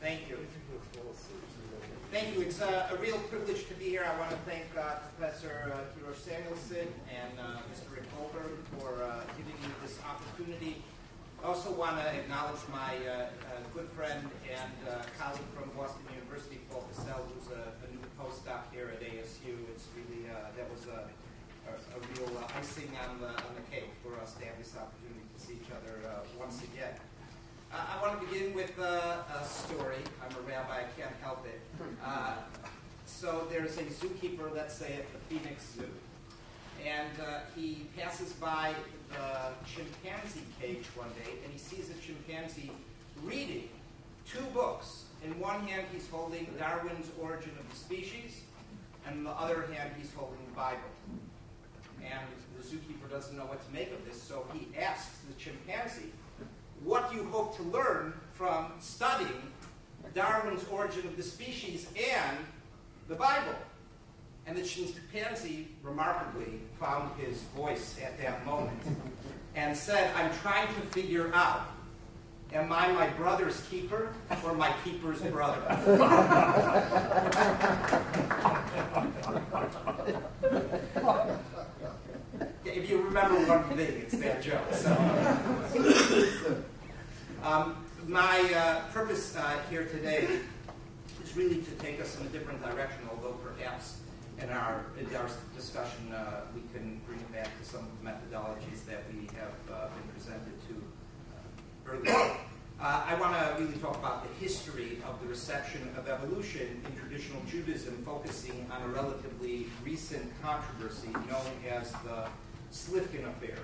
Thank you. Thank you. It's a real privilege to be here. I want to thank Professor SamuelsThe and Mr. Rick Goldberg for giving me this opportunity. I also want to acknowledge my good friend and colleague from Boston University, Paul Cassell, who's a new postdoc here at ASU. It's really, that was a real icing on the cake for us to have this opportunity to see each other once again. I want to begin with a story. I'm a rabbi, I can't help it. So there's a zookeeper, let's say at the Phoenix Zoo, and he passes by the chimpanzee cage one day, and he sees a chimpanzee reading two books. In one hand, he's holding Darwin's Origin of the Species, and in the other hand, he's holding the Bible. And the zookeeper doesn't know what to make of this, so he asks the chimpanzee, "What do you hope to learn from studying Darwin's Origin of the Species and the Bible?" And the chimpanzee remarkably found his voice at that moment and said, "I'm trying to figure out, am I my brother's keeper or my keeper's brother?" If you remember one thing, it's that joke. So, my purpose here today is really to take us in a different direction, although perhaps in our discussion we can bring it back to some of the methodologies that we have been presented to earlier. I want to really talk about the history of the reception of evolution in traditional Judaism, focusing on a relatively recent controversy known as the Sifkin affair.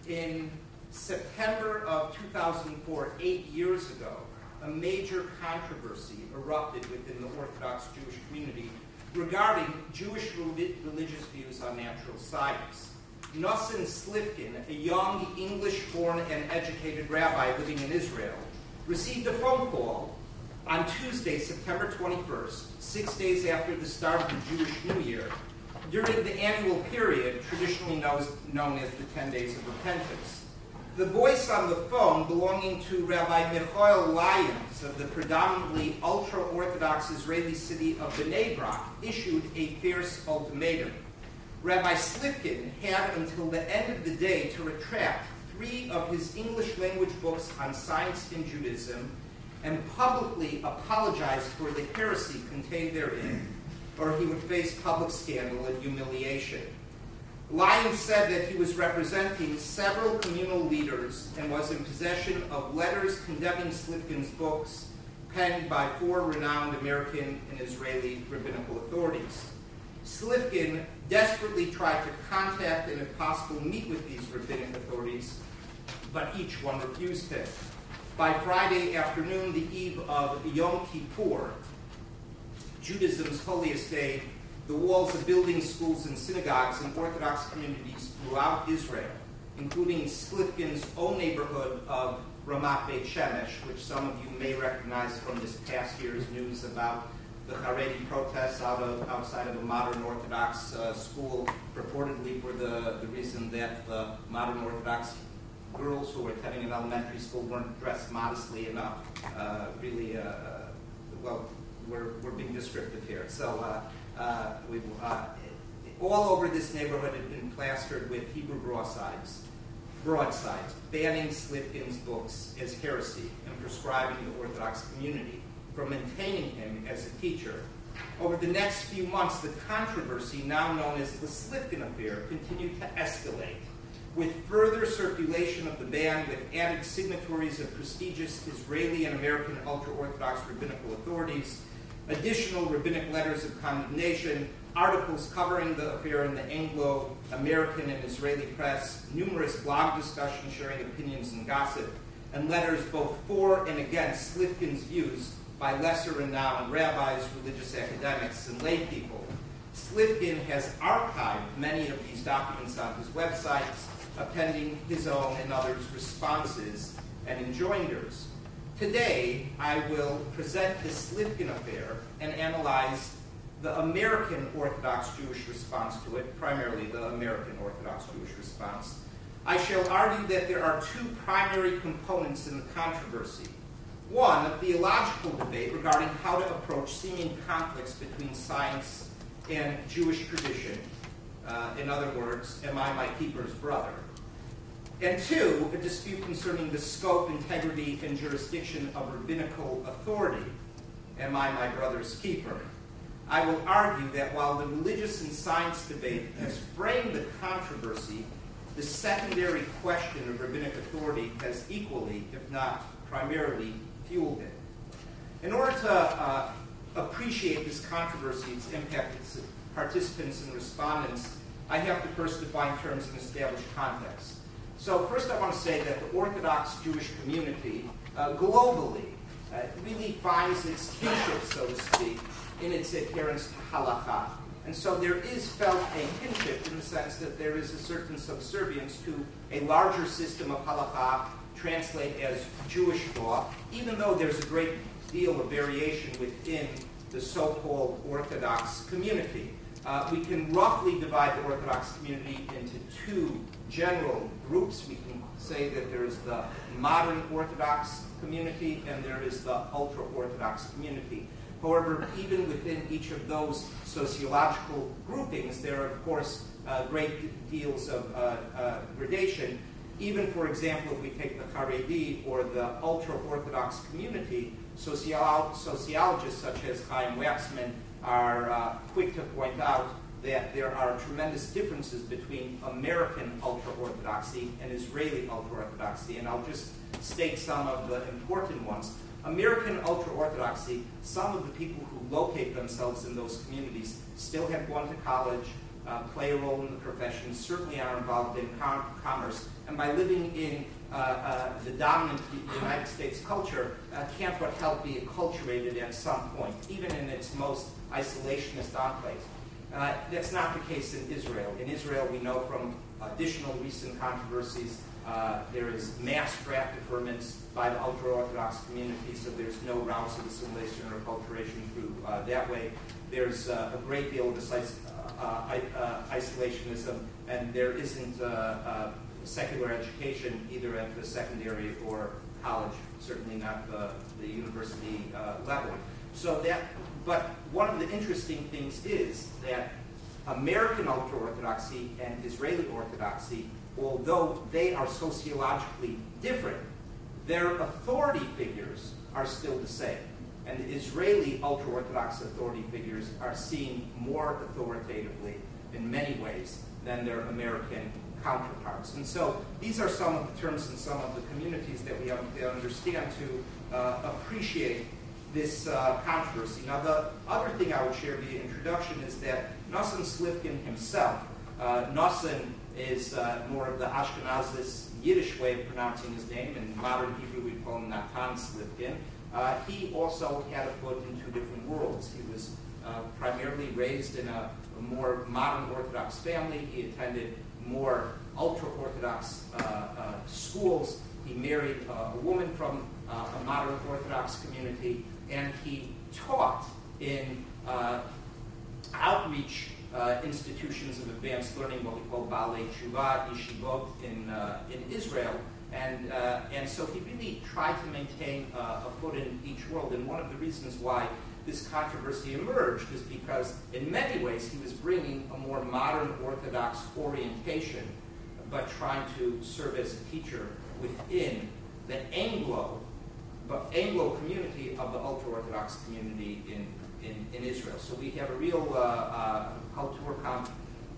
In September of 2004, 8 years ago, a major controversy erupted within the Orthodox Jewish community regarding Jewish religious views on natural science. Sifkin, a young English-born and educated rabbi living in Israel, received a phone call on Tuesday, September 21st, 6 days after the start of the Jewish New Year, during the annual period traditionally known as the 10 Days of Repentance. The voice on the phone, belonging to Rabbi Michael Lyons of the predominantly ultra-Orthodox Israeli city of Bnei Brak, issued a fierce ultimatum. Rabbi Sifkin had until the end of the day to retract 3 of his English-language books on science and Judaism and publicly apologize for the heresy contained therein, or he would face public scandal and humiliation. Lyons said that he was representing several communal leaders and was in possession of letters condemning Sifkin's books penned by 4 renowned American and Israeli rabbinical authorities. Sifkin desperately tried to contact and, if possible, meet with these rabbinic authorities, but each one refused him. By Friday afternoon, the eve of Yom Kippur, Judaism's holiest day, the walls of buildings, schools, and synagogues in Orthodox communities throughout Israel, including Sifkin's own neighborhood of Ramat Beit Shemesh, which some of you may recognize from this past year's news about the Haredi protests outside of a modern Orthodox school, purportedly for the reason that the modern Orthodox girls who were attending an elementary school weren't dressed modestly enough. Well, we're being descriptive here. So all over this neighborhood had been plastered with Hebrew broadsides banning Sifkin's books as heresy and prescribing the Orthodox community from maintaining him as a teacher. Over the next few months, the controversy, now known as the Sifkin affair, continued to escalate, with further circulation of the ban with added signatories of prestigious Israeli and American ultra-Orthodox rabbinical authorities, additional rabbinic letters of condemnation, articles covering the affair in the Anglo-American and Israeli press, numerous blog discussions sharing opinions and gossip, and letters both for and against Sifkin's views by lesser-renowned rabbis, religious academics, and lay people. Sifkin has archived many of these documents on his websites, appending his own and others' responses and enjoinders. Today, I will present the Sifkin affair and analyze the American Orthodox Jewish response to it, primarily the American Orthodox Jewish response. I shall argue that there are 2 primary components in the controversy. One, a theological debate regarding how to approach seeming conflicts between science and Jewish tradition. In other words, am I my keeper's brother? And two, a dispute concerning the scope, integrity, and jurisdiction of rabbinical authority. Am I my brother's keeper? I will argue that while the religious and science debate has framed the controversy, the secondary question of rabbinic authority has equally, if not primarily, fueled it. In order to appreciate this controversy, its impact, its participants and respondents, I have to first define terms and establish context. So first I want to say that the Orthodox Jewish community globally really finds its kinship, so to speak, in its adherence to halakha. And so there is felt a kinship in the sense that there is a certain subservience to a larger system of halakha, translate as Jewish law, even though there's a great deal of variation within the so-called Orthodox community. We can roughly divide the Orthodox community into two general groups. We can say that there is the modern Orthodox community and there is the ultra-Orthodox community. However, even within each of those sociological groupings, there are, of course, great deals of gradation. Even, for example, if we take the Haredi or the ultra-Orthodox community, sociologists such as Chaim Waxman are quick to point out that there are tremendous differences between American ultra-Orthodoxy and Israeli ultra-Orthodoxy, and I'll just state some of the important ones. American ultra-Orthodoxy, some of the people who locate themselves in those communities still have gone to college, play a role in the profession, certainly are involved in commerce, and by living in the dominant United States culture, can't but help be acculturated at some point, even in its most isolationist enclaves. That's not the case in Israel. In Israel, we know from additional recent controversies, there is mass draft deferments by the ultra-Orthodox community, so there's no routes of assimilation or acculturation through that way. There's a great deal of isolationism, and there isn't secular education either at the secondary or college, certainly not the university level. So but one of the interesting things is that American ultra-Orthodoxy and Israeli Orthodoxy, although they are sociologically different, their authority figures are still the same. And the Israeli ultra-Orthodox authority figures are seen more authoritatively in many ways than their American counterparts. And so these are some of the terms and some of the communities that we have to understand to appreciate this controversy. Now, the other thing I would share via introduction is that Sifkin himself, Nosson is more of the Ashkenazis Yiddish way of pronouncing his name. In modern Hebrew, we'd call him Natan Sifkin. He also had a foot in two different worlds. He was primarily raised in a more modern Orthodox family. He attended more ultra-Orthodox schools. He married a woman from a modern Orthodox community, and he taught in outreach institutions of advanced learning, what we call Baalei Tshuva, yeshivot in Israel. And so he really tried to maintain a foot in each world. And one of the reasons why this controversy emerged is because in many ways he was bringing a more modern Orthodox orientation, but trying to serve as a teacher within the Anglo community of the ultra-Orthodox community in Israel. So we have a real culture camp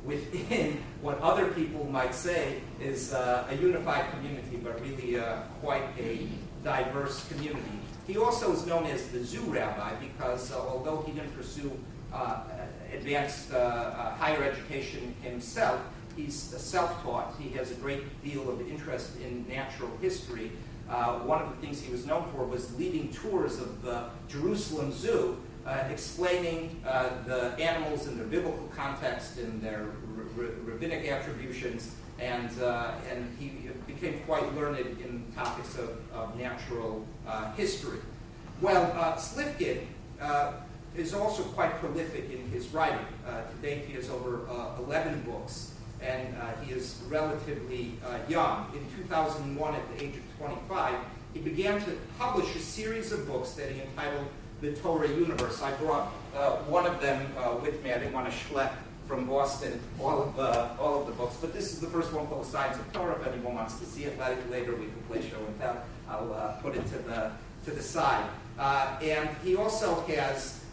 within what other people might say is a unified community, but really quite a diverse community. He also is known as the Zoo Rabbi because although he didn't pursue advanced higher education himself, he's self-taught. He has a great deal of interest in natural history. One of the things he was known for was leading tours of the Jerusalem Zoo, explaining the animals in their biblical context and their rabbinic attributions, and he became quite learned in topics of natural history. Well, Sifkin is also quite prolific in his writing. To date, he has over 11 books, and he is relatively young. In 2001, at the age of 25, he began to publish a series of books that he entitled The Torah Universe. I brought one of them with me. I didn't want to schlep from Boston all of the books, but this is the first one called Science of Torah. If anyone wants to see it later, we can play show and tell. I'll put it to the side. And he also has,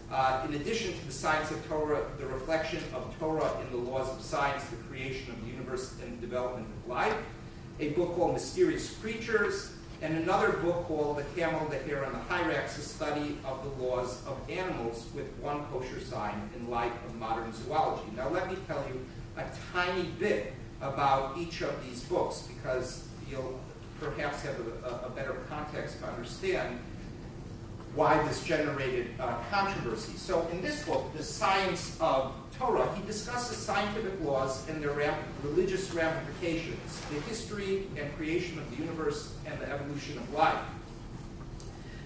in addition to the Science of Torah, the reflection of Torah in the laws of science, the creation of the universe and the development of life, a book called Mysterious Creatures, and another book called The Camel, the Hare, and the Hyrax, a study of the laws of animals with one kosher sign in light of modern zoology. Now let me tell you a tiny bit about each of these books, because you'll perhaps have a better context to understand why this generated controversy. So in this book, The Science of Torah, he discusses scientific laws and their religious ramifications, the history and creation of the universe, and the evolution of life.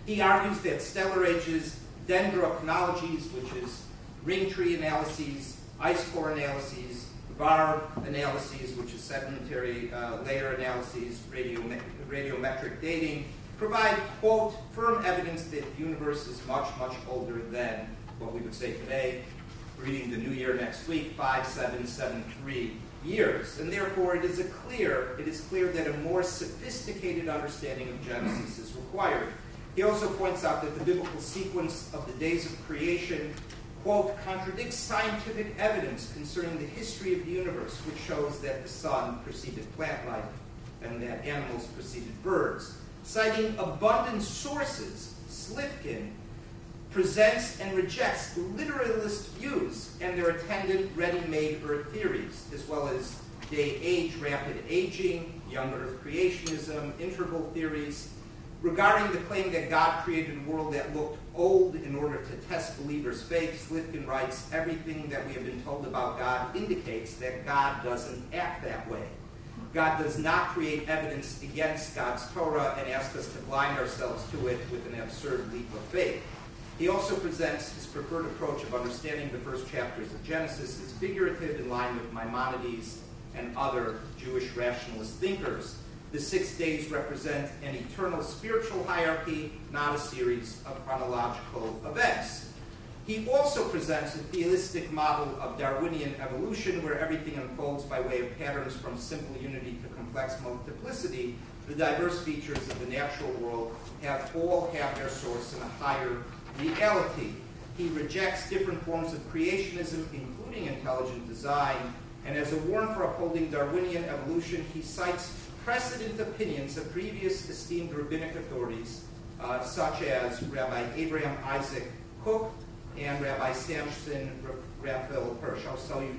He argues that stellar ages, dendrochronologies, which is ring tree analyses, ice core analyses, varv analyses, which is sedimentary layer analyses, radiometric dating, provide, quote, firm evidence that the universe is much, much older than what we would say today, reading the new year next week, 5773 years. And therefore it is clear that a more sophisticated understanding of Genesis is required. He also points out that the biblical sequence of the days of creation, quote, contradicts scientific evidence concerning the history of the universe, which shows that the sun preceded plant life and that animals preceded birds. Citing abundant sources, Sifkin presents and rejects literalist views and their attendant ready-made Earth theories, as well as day-age, rapid aging, young Earth creationism, interval theories. Regarding the claim that God created a world that looked old in order to test believers' faith, Sifkin writes, everything that we have been told about God indicates that God doesn't act that way. God does not create evidence against God's Torah and ask us to blind ourselves to it with an absurd leap of faith. He also presents his preferred approach of understanding the first chapters of Genesis as figurative, in line with Maimonides and other Jewish rationalist thinkers. The 6 days represent an eternal spiritual hierarchy, not a series of chronological events. He also presents a theistic model of Darwinian evolution, where everything unfolds by way of patterns from simple unity to complex multiplicity. The diverse features of the natural world all have their source in a higher reality. He rejects different forms of creationism, including intelligent design, and as a warrant for upholding Darwinian evolution, he cites precedent opinions of previous esteemed rabbinic authorities, such as Rabbi Abraham Isaac Kook and Rabbi Samson Raphael Hirsch. I'll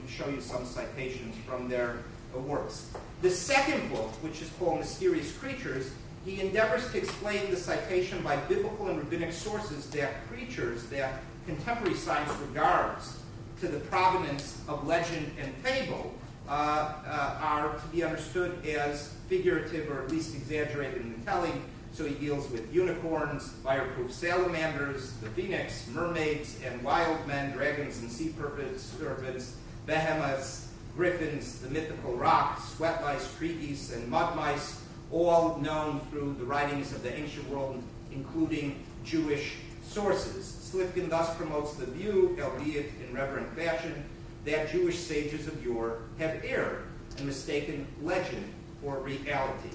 show you some citations from their works. The second book, which is called Mysterious Creatures, he endeavors to explain the citation by biblical and rabbinic sources that creatures that contemporary science regards to the provenance of legend and fable are to be understood as figurative, or at least exaggerated in the telling. So he deals with unicorns, fireproof salamanders, the phoenix, mermaids, and wild men, dragons and sea serpents, behemoths, griffins, the mythical roc, sweat lice, tree geese, and mud mice, all known through the writings of the ancient world, including Jewish sources. Sifkin thus promotes the view, albeit in reverent fashion, that Jewish sages of yore have erred and mistaken legend for reality.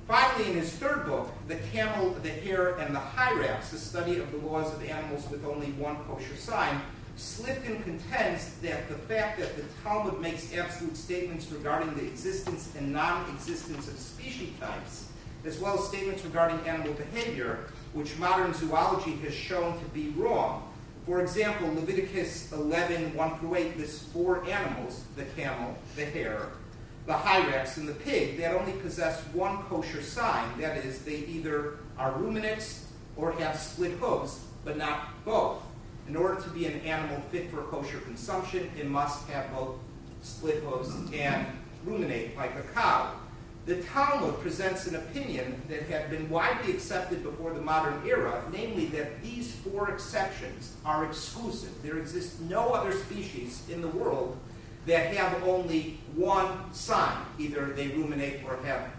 Finally, in his third book, The Camel, the Hare, and the Hyrax, a study of the laws of animals with only one kosher sign, Sifkin contends that the fact that the Talmud makes absolute statements regarding the existence and non-existence of species types, as well as statements regarding animal behavior, which modern zoology has shown to be wrong. For example, Leviticus 11:1-8 lists 4 animals, the camel, the hare, the hyrax, and the pig, that only possess one kosher sign. That is, they either are ruminants or have split hooves, but not both. In order to be an animal fit for kosher consumption, it must have both split hooves and ruminate like a cow. The Talmud presents an opinion that had been widely accepted before the modern era, namely that these 4 exceptions are exclusive. There exists no other species in the world that have only one sign. Either they ruminate or have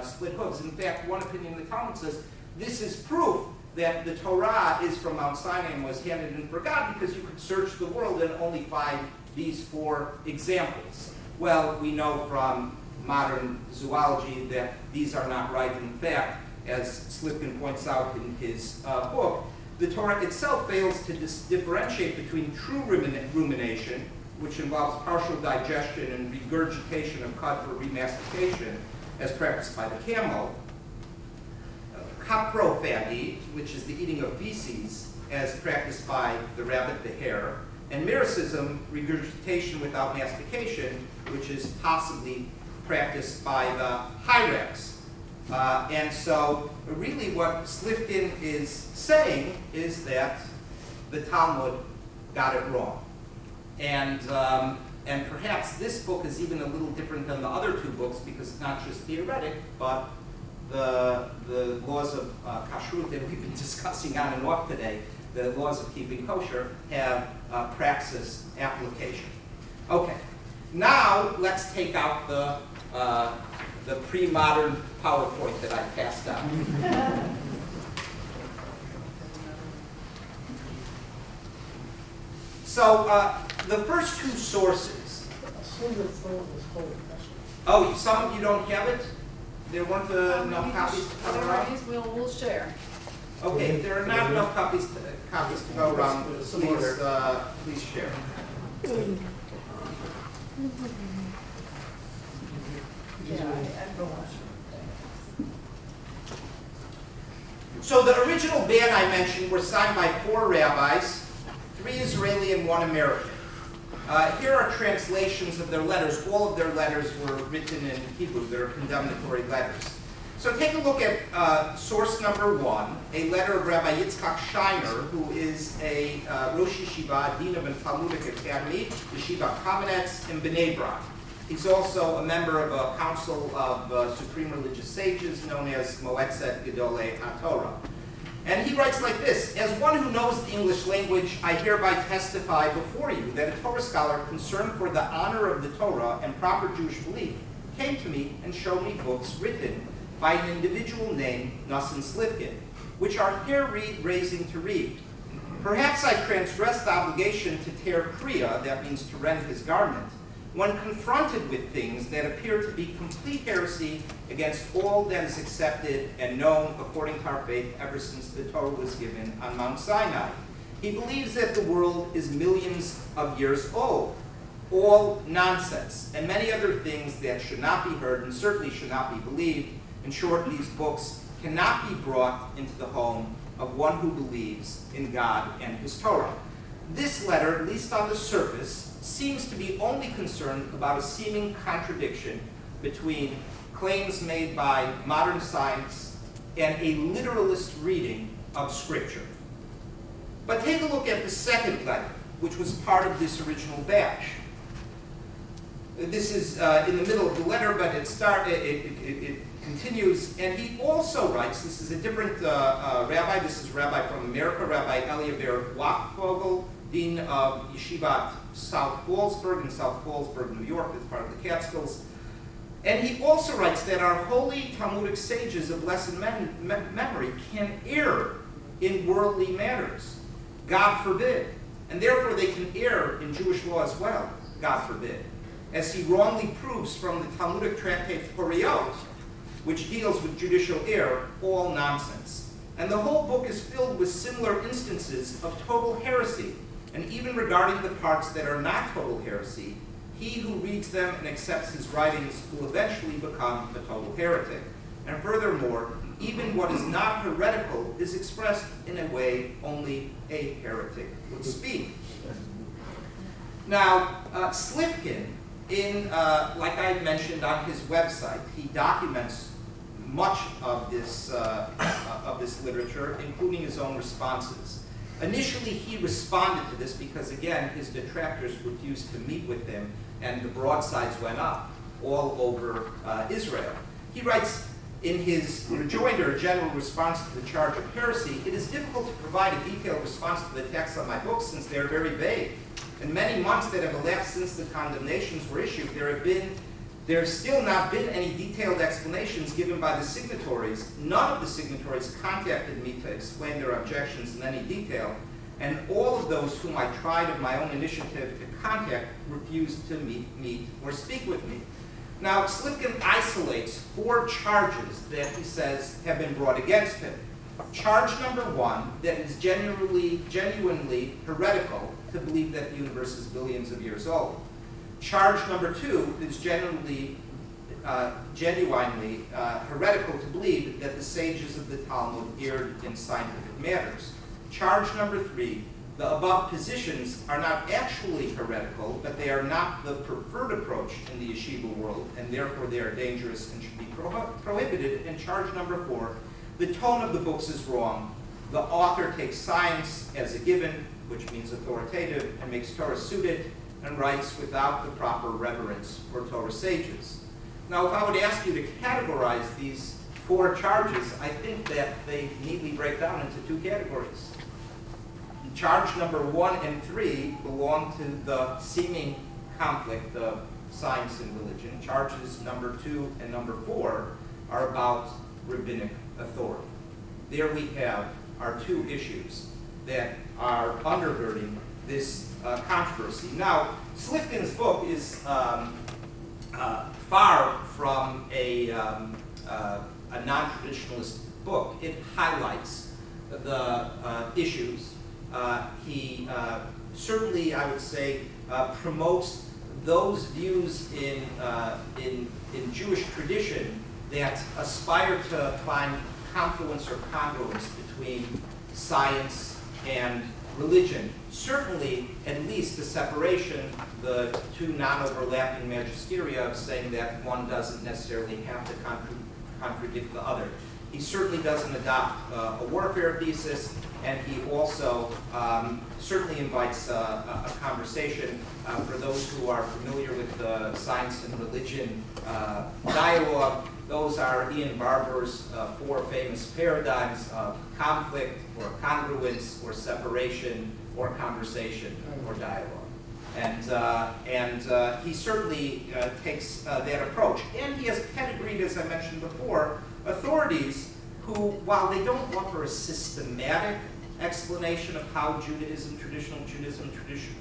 split hooves. In fact, one opinion in the Talmud says this is proof that the Torah is from Mount Sinai and was handed in for God, because you could search the world and only find these 4 examples. Well, we know from modern zoology that these are not right. In fact, as Sifkin points out in his book, the Torah itself fails to differentiate between true rumination, which involves partial digestion and regurgitation of cud for remastication, as practiced by the camel, caprophagy, which is the eating of feces, as practiced by the rabbit, the hare, and myricism, regurgitation without mastication, which is possibly practiced by the hyrax. And so really what Sifkin is saying is that the Talmud got it wrong. And perhaps this book is even a little different than the other 2 books, because it's not just theoretic, but the laws of kashrut that we've been discussing on and off today, the laws of keeping kosher, have praxis application. Okay, now let's take out the pre-modern PowerPoint that I passed out. So the first 2 sources. Oh, some of you don't have it? There weren't enough copies to come around? We'll share. Okay, if there are not enough copies to go around, please share. So the original ban I mentioned were signed by 4 rabbis, 3 Israeli and 1 American. Here are translations of their letters. All of their letters were written in Hebrew. They're condemnatory letters. So take a look at source number 1, a letter of Rabbi Yitzchak Shiner, who is a Rosh Yeshiva, Dean of a Talmudic Academy, Yeshiva Kamenetz in Bnei Brak. He's also a member of a council of supreme religious sages known as Moetzet Gedolei HaTorah. And he writes like this: as one who knows the English language, I hereby testify before you that a Torah scholar concerned for the honor of the Torah and proper Jewish belief came to me and showed me books written by an individual named Sifkin, which are hair-raising to read. Perhaps I transgressed the obligation to tear kriya, that means to rend his garment, when confronted with things that appear to be complete heresy against all that is accepted and known according to our faith ever since the Torah was given on Mount Sinai. He believes that the world is millions of years old, all nonsense, and many other things that should not be heard and certainly should not be believed. In short, these books cannot be brought into the home of one who believes in God and his Torah. This letter, at least on the surface, seems to be only concerned about a seeming contradiction between claims made by modern science and a literalist reading of Scripture. But take a look at the second letter, which was part of this original batch. This is in the middle of the letter, but it continues, and he also writes, this is a different rabbi, this is a rabbi from America, Rabbi Eliezer Wachvogel, Dean of Yeshivat South Fallsburg in South Fallsburg, New York, that's part of the Catskills. And he also writes that our holy Talmudic sages of blessed memory can err in worldly matters, God forbid. And therefore they can err in Jewish law as well, God forbid. As he wrongly proves from the Talmudic tractate Horiot, which deals with judicial error, all nonsense. And the whole book is filled with similar instances of total heresy. And even regarding the parts that are not total heresy, he who reads them and accepts his writings will eventually become a total heretic. And furthermore, even what is not heretical is expressed in a way only a heretic would speak. Now, Sifkin, like I mentioned on his website, he documents much of this literature, including his own responses. Initially, he responded to this because, again, his detractors refused to meet with him, and the broadsides went up all over Israel. He writes in his rejoinder, general response to the charge of heresy, it is difficult to provide a detailed response to the text on my books since they are very vague. In many months that have elapsed since the condemnations were issued, there have been There's still not been any detailed explanations given by the signatories. None of the signatories contacted me to explain their objections in any detail, and all of those whom I tried of my own initiative to contact refused to meet or speak with me. Now, Sifkin isolates 4 charges that he says have been brought against him. Charge number 1, that it's genuinely heretical to believe that the universe is billions of years old. Charge number 2 is genuinely heretical to believe that the sages of the Talmud erred in scientific matters. Charge number 3, the above positions are not actually heretical, but they are not the preferred approach in the yeshiva world, and therefore they are dangerous and should be prohibited. And charge number 4, the tone of the books is wrong. The author takes science as a given, which means authoritative, and makes Torah suited, and writes without the proper reverence for Torah sages. Now, if I would ask you to categorize these 4 charges, I think that they neatly break down into 2 categories. Charge number 1 and 3 belong to the seeming conflict of science and religion. Charges number 2 and number 4 are about rabbinic authority. There we have our 2 issues that are undergirding this controversy. Now, Sifkin's book is far from a non-traditionalist book. It highlights the issues. He certainly, I would say, promotes those views in Jewish tradition that aspire to find confluence or congruence between science and religion. Certainly, at least the separation, the 2 non-overlapping magisteria of saying that one doesn't necessarily have to contradict the other. He certainly doesn't adopt a warfare thesis, and he also certainly invites a conversation for those who are familiar with the science and religion dialogue. Those are Ian Barber's 4 famous paradigms of conflict, or congruence, or separation, or conversation, or dialogue. And he certainly takes that approach. And he has pedigreed, as I mentioned before, authorities who, while they don't offer a systematic explanation of how traditional Judaism,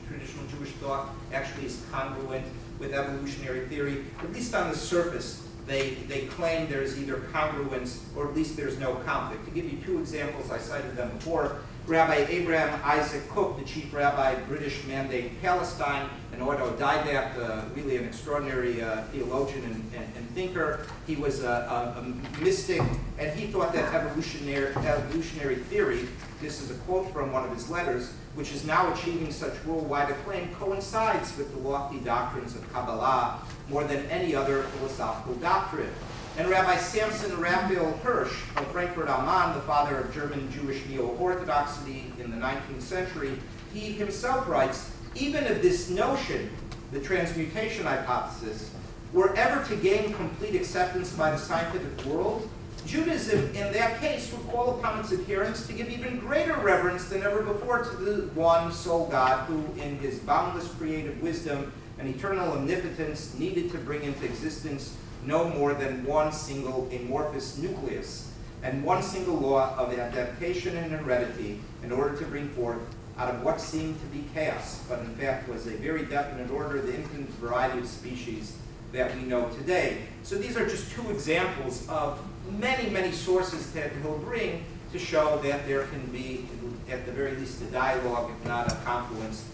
traditional Jewish thought actually is congruent with evolutionary theory, at least on the surface, they claim there's either congruence or at least there's no conflict. To give you 2 examples, I cited them before. Rabbi Abraham Isaac Cook, the chief rabbi, British Mandate Palestine, an autodidact, really an extraordinary theologian and thinker. He was a mystic, and he thought that evolutionary theory, this is a quote from one of his letters, which is now achieving such worldwide acclaim, coincides with the lofty doctrines of Kabbalah more than any other philosophical doctrine. And Rabbi Samson Raphael Hirsch of Frankfurt am Main, the father of German Jewish neo-Orthodoxy in the 19th century, he himself writes, even if this notion, the transmutation hypothesis, were ever to gain complete acceptance by the scientific world, Judaism, in that case, would call upon its adherents to give even greater reverence than ever before to the one sole God who, in his boundless creative wisdom and eternal omnipotence, needed to bring into existence no more than one single amorphous nucleus and one single law of adaptation and heredity in order to bring forth out of what seemed to be chaos, but in fact was a very definite order, the infinite variety of species that we know today. So these are just 2 examples of many, many sources that he'll bring to show that there can be, at the very least, a dialogue, if not a confluence,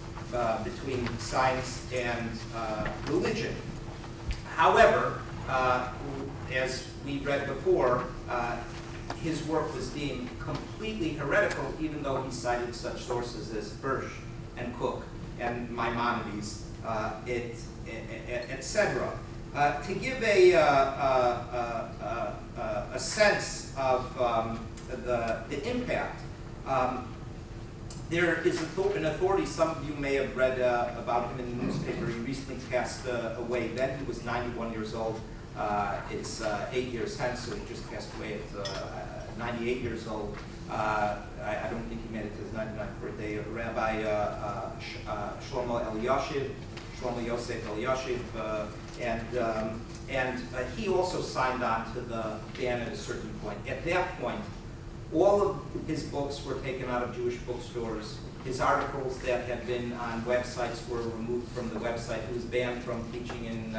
between science and religion. However, as we read before, his work was deemed completely heretical, even though he cited such sources as Hirsch and Cook and Maimonides, etc. To give a sense of the impact, there is an authority, some of you may have read about him in the newspaper. He recently passed away. Then he was 91 years old. It's 8 years hence, so he just passed away at 98 years old. I don't think he made it to his 99th birthday. Rabbi Shlomo Shlomo Yosef Elyashiv, and he also signed on to the ban at a certain point. At that point, all of his books were taken out of Jewish bookstores. His articles that had been on websites were removed from the website. He was banned from teaching in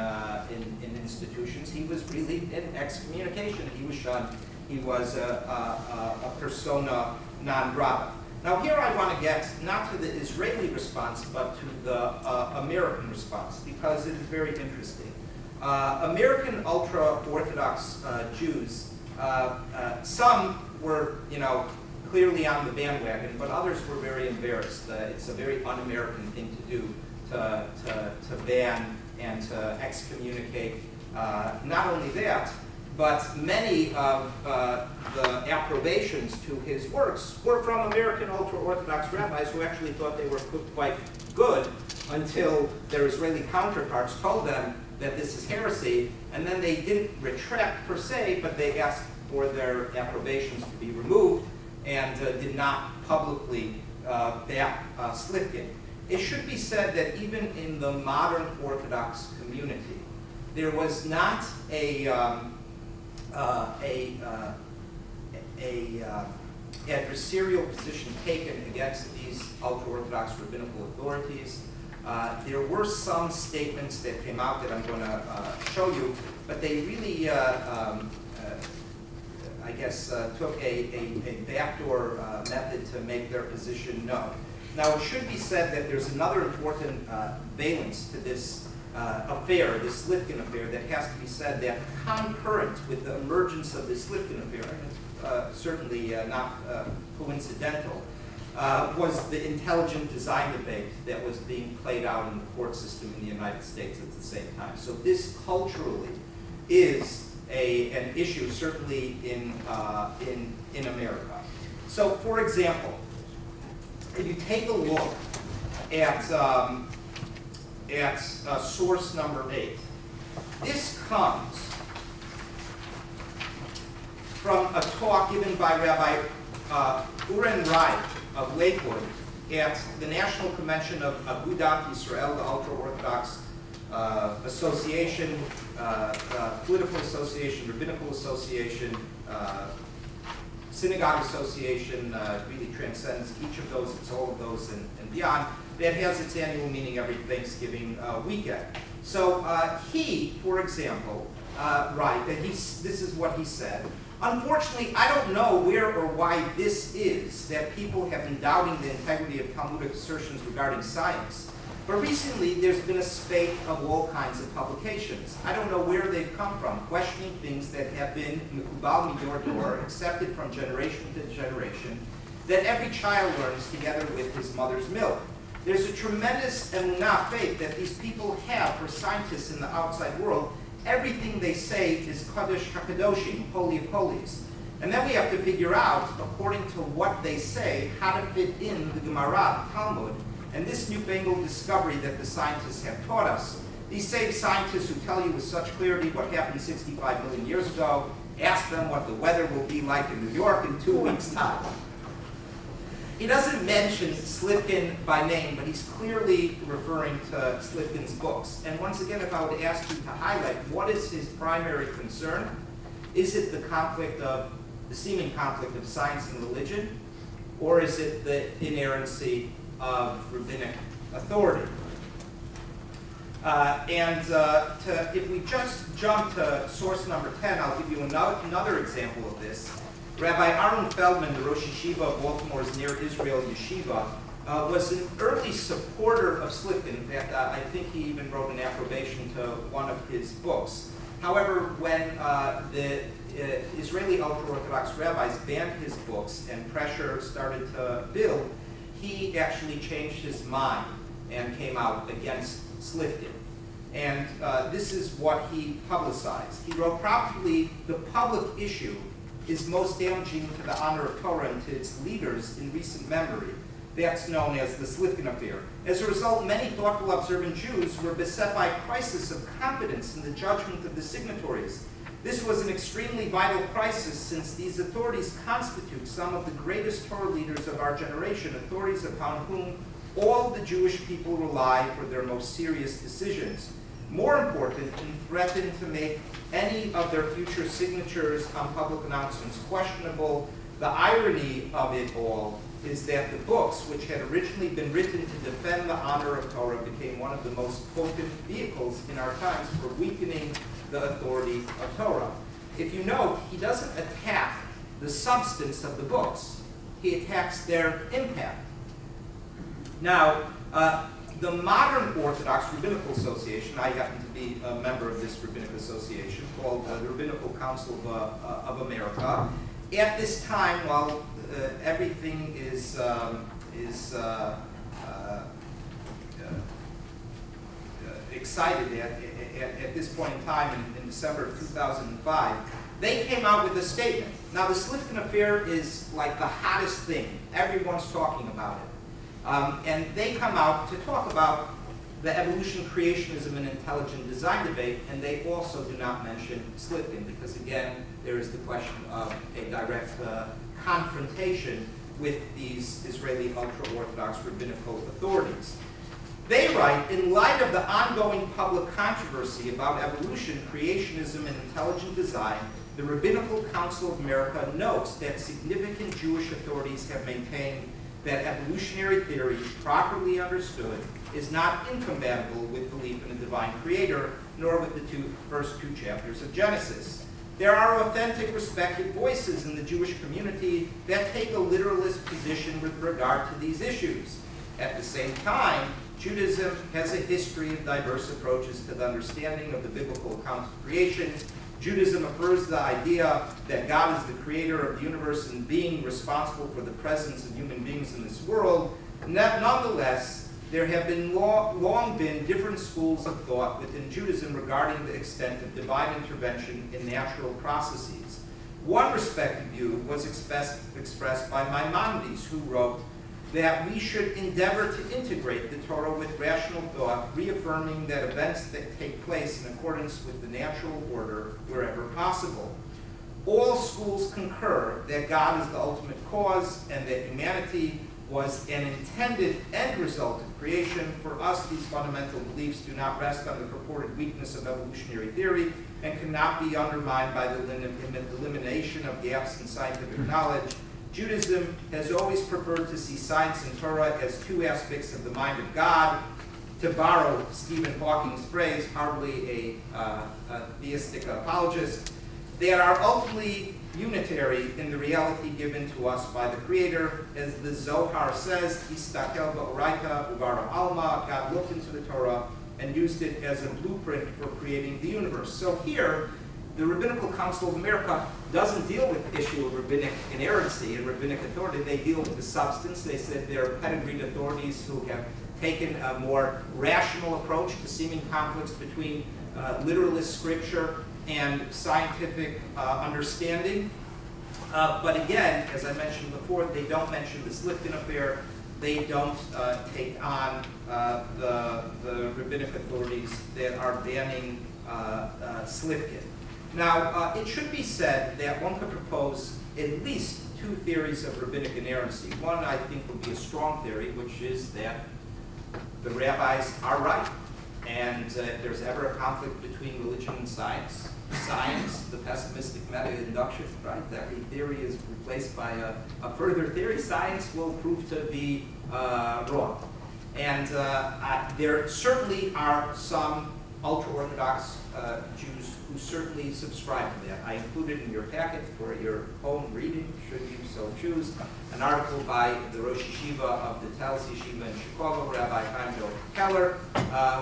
institutions. He was really in excommunication. He was shunned. He was a persona non grata. Now here I want to get not to the Israeli response, but to the American response, because it is very interesting. American ultra-Orthodox Jews, some were, clearly on the bandwagon, but others were very embarrassed. It's a very un-American thing to do, to ban and to excommunicate. Not only that, but many of the approbations to his works were from American ultra-Orthodox rabbis who actually thought they were quite good until their Israeli counterparts told them that this is heresy, and then they didn't retract per se, but they asked for their approbations to be removed and did not publicly back Sifkin. It should be said that even in the modern Orthodox community, there was not adversarial position taken against these ultra-Orthodox rabbinical authorities. There were some statements that came out that I'm going to show you, but they really, I guess, took a backdoor method to make their position known. Now, it should be said that there's another important valence to this affair, this Sifkin affair, that has to be said, that concurrent with the emergence of this Sifkin affair, and it's certainly not coincidental, was the intelligent design debate that was being played out in the court system in the United States at the same time. So this culturally is an issue, certainly in America. So, for example, if you take a look at source number 8, this comes from a talk given by Rabbi Uren Rai of Lakewood at the National Convention of Agudat Yisrael, the Ultra-Orthodox Association, Political Association, Rabbinical Association, Synagogue Association, really transcends each of those, it's all of those and beyond, that has its annual meeting every Thanksgiving weekend. So he, for example, this is what he said. Unfortunately, I don't know where or why this is that people have been doubting the integrity of Talmudic assertions regarding science. But recently, there's been a spate of all kinds of publications. I don't know where they've come from, questioning things that have been mikubal midor dor, accepted from generation to generation, that every child learns together with his mother's milk. There's a tremendous emunah faith that these people have for scientists in the outside world. Everything they say is Kadosh HaKadoshim, Holy of Holies. And then we have to figure out, according to what they say, how to fit in the Gemara, the Talmud, and this newfangled discovery that the scientists have taught us. These same scientists who tell you with such clarity what happened 65 million years ago, ask them what the weather will be like in New York in 2 weeks' time. He doesn't mention Sifkin by name, but he's clearly referring to Sifkin's books. And once again, if I would ask you to highlight, what is his primary concern? Is it the seeming conflict of science and religion? Or is it the inerrancy of rabbinic authority? If we just jump to source number 10, I'll give you another example of this. Rabbi Aaron Feldman, the Rosh Yeshiva of Baltimore's Near Israel Yeshiva, was an early supporter of Sifkin. In fact, I think he even wrote an approbation to one of his books. However, when the Israeli ultra-Orthodox rabbis banned his books and pressure started to build, he actually changed his mind and came out against Sifkin. And this is what he publicized. He wrote, probably the public issue is most damaging to the honor of Torah and to its leaders in recent memory. That's known as the Sifkin affair. As a result, many thoughtful, observant Jews were beset by a crisis of confidence in the judgment of the signatories. This was an extremely vital crisis, since these authorities constitute some of the greatest Torah leaders of our generation, authorities upon whom all the Jewish people rely for their most serious decisions. More important, and threaten to make any of their future signatures on public announcements questionable. The irony of it all is that the books, which had originally been written to defend the honor of Torah, became one of the most potent vehicles in our times for weakening the authority of Torah. If you note, he doesn't attack the substance of the books. He attacks their impact. Now, the modern Orthodox Rabbinical Association, I happen to be a member of this rabbinical association called the Rabbinical Council of America. At this time, while everything is excited at this point in time in December of 2005, they came out with a statement. Now, the Sifkin affair is like the hottest thing. Everyone's talking about it. And they come out to talk about the evolution, creationism, and intelligent design debate, and they also do not mention Sifkin, because again, there is the question of a direct confrontation with these Israeli ultra-Orthodox rabbinical authorities. They write, in light of the ongoing public controversy about evolution, creationism, and intelligent design, the Rabbinical Council of America notes that significant Jewish authorities have maintained that evolutionary theory, properly understood, is not incompatible with belief in a divine creator, nor with the first two chapters of Genesis. There are authentic, respected voices in the Jewish community that take a literalist position with regard to these issues. At the same time, Judaism has a history of diverse approaches to the understanding of the biblical account of creation. Judaism affirms the idea that God is the creator of the universe and being responsible for the presence of human beings in this world. Nonetheless, there have been long been different schools of thought within Judaism regarding the extent of divine intervention in natural processes. One respected view was expressed by Maimonides, who wrote that we should endeavor to integrate the Torah with rational thought, reaffirming that events that take place in accordance with the natural order wherever possible. All schools concur that God is the ultimate cause and that humanity was an intended end result of creation. For us, these fundamental beliefs do not rest on the purported weakness of evolutionary theory and cannot be undermined by the elimination of gaps in scientific knowledge. Judaism has always preferred to see science and Torah as two aspects of the mind of God. To borrow Stephen Hawking's phrase, hardly a theistic apologist, they are ultimately unitary in the reality given to us by the Creator. As the Zohar says, Istakel ba'oraita u'bara alma, God looked into the Torah and used it as a blueprint for creating the universe. So here, the Rabbinical Council of America doesn't deal with the issue of rabbinic inerrancy and rabbinic authority. They deal with the substance. They said they're pedigreed authorities who have taken a more rational approach to seeming conflicts between literalist scripture and scientific understanding. But again, as I mentioned before, they don't mention the Sifkin affair. They don't take on the rabbinic authorities that are banning Sifkin. Now, it should be said that one could propose at least two theories of rabbinic inerrancy. One, I think, would be a strong theory, which is that the rabbis are right. And if there's ever a conflict between religion and science, the pessimistic meta-induction, right? Every theory is replaced by a further theory. Science will prove to be wrong. And there certainly are some ultra-Orthodox Jews who certainly subscribe to that. I included in your packet for your own reading, should you so choose, an article by the Rosh Yeshiva of the Tels Yeshiva in Chicago, Rabbi Chaim Keller,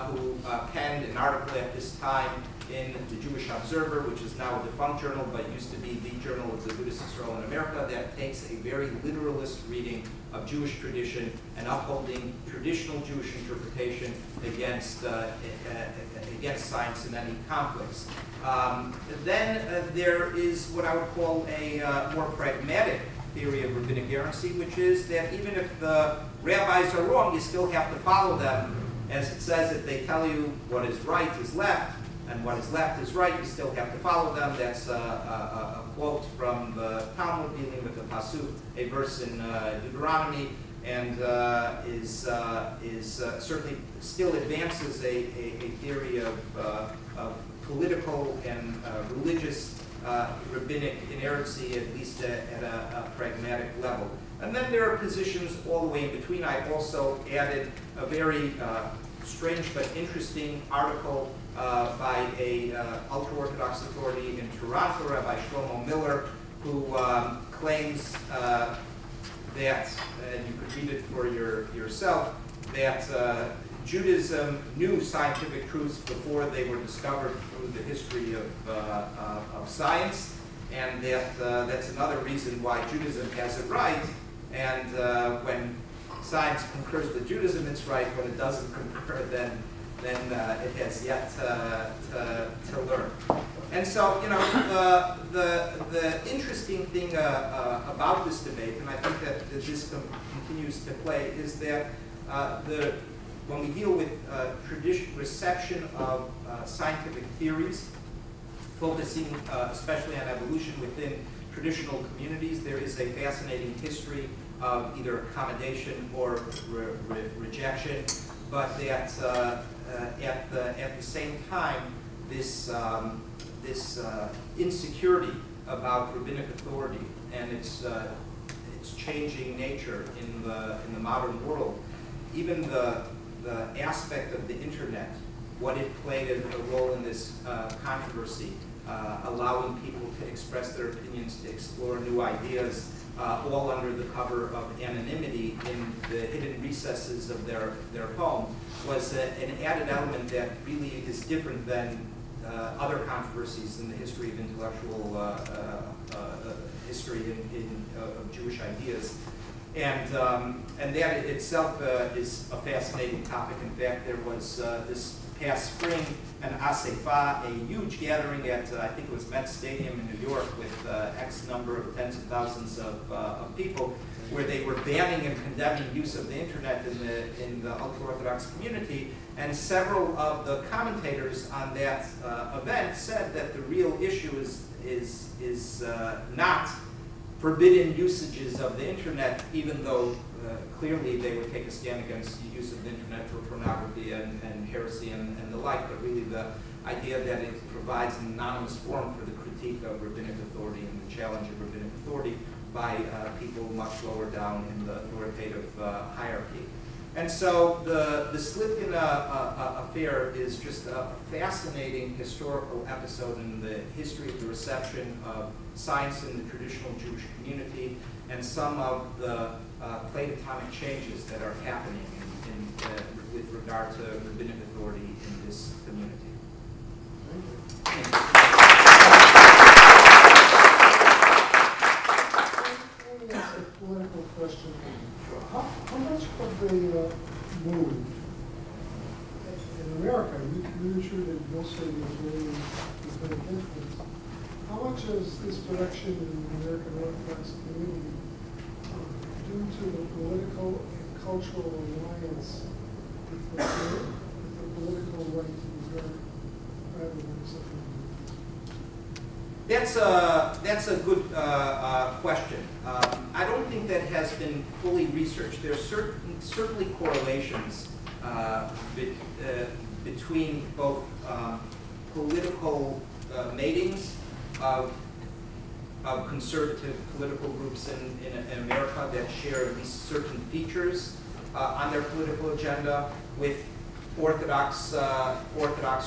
who penned an article at this time in the Jewish Observer, which is now a defunct journal, but used to be the journal of the Buddhist Israel in America, that takes a very literalist reading of Jewish tradition and upholding traditional Jewish interpretation against science in any conflicts. Then there is what I would call a more pragmatic theory of rabbinic inerrancy, which is that even if the rabbis are wrong, you still have to follow them. As it says, if they tell you what is right is left, and what is left is right, you still have to follow them. That's a quote from the Talmud dealing with the Pasuk, a verse in Deuteronomy. and certainly still advances a theory of political and religious rabbinic inerrancy, at least at a pragmatic level. And then there are positions all the way in between. I also added a very strange but interesting article by a ultra-Orthodox authority in Toronto, Rabbi Shlomo Miller, who claims that, and you could read it for yourself, that Judaism knew scientific truths before they were discovered through the history of science, and that that's another reason why Judaism has it right. And when science concurs with Judaism, it's right. When it doesn't concur, then it has yet to learn. And so, you know, the interesting thing about this debate, and I think that this continues to play, is that when we deal with reception of scientific theories, focusing especially on evolution within traditional communities, there is a fascinating history of either accommodation or rejection, but that at the same time, this insecurity about rabbinic authority and its changing nature in the modern world, even the aspect of the internet, what it played a role in this controversy, allowing people to express their opinions, to explore new ideas, all under the cover of anonymity in the hidden recesses of their home, was an added element that really is different than other controversies in the history of intellectual history of Jewish ideas. And that itself is a fascinating topic. In fact, there was this past spring an Asefa, a huge gathering at, I think it was Met Stadium in New York, with X number of tens of thousands of people, where they were banning and condemning use of the internet in the ultra-Orthodox community. And several of the commentators on that event said that the real issue is not forbidden usages of the internet, even though clearly they would take a stand against the use of the internet for pornography and heresy and the like, but really the idea that it provides an anonymous forum for the critique of rabbinic authority and the challenge of rabbinic authority by people much lower down in the authoritative hierarchy. And so the Sifkin affair is just a fascinating historical episode in the history of the reception of science in the traditional Jewish community, and some of the Platonic changes that are happening with regard to rabbinic authority in this community. Thank you. Let me ask a political question. How much of the move in America, you're sure that mostly has been a difference. How much is this direction in the American Orthodox community due to the political and cultural alliance with the political right to regard rather than something? That's a good question. I don't think that has been fully researched. There's certainly correlations between both political matings of conservative political groups in America that share at least certain features on their political agenda with Orthodox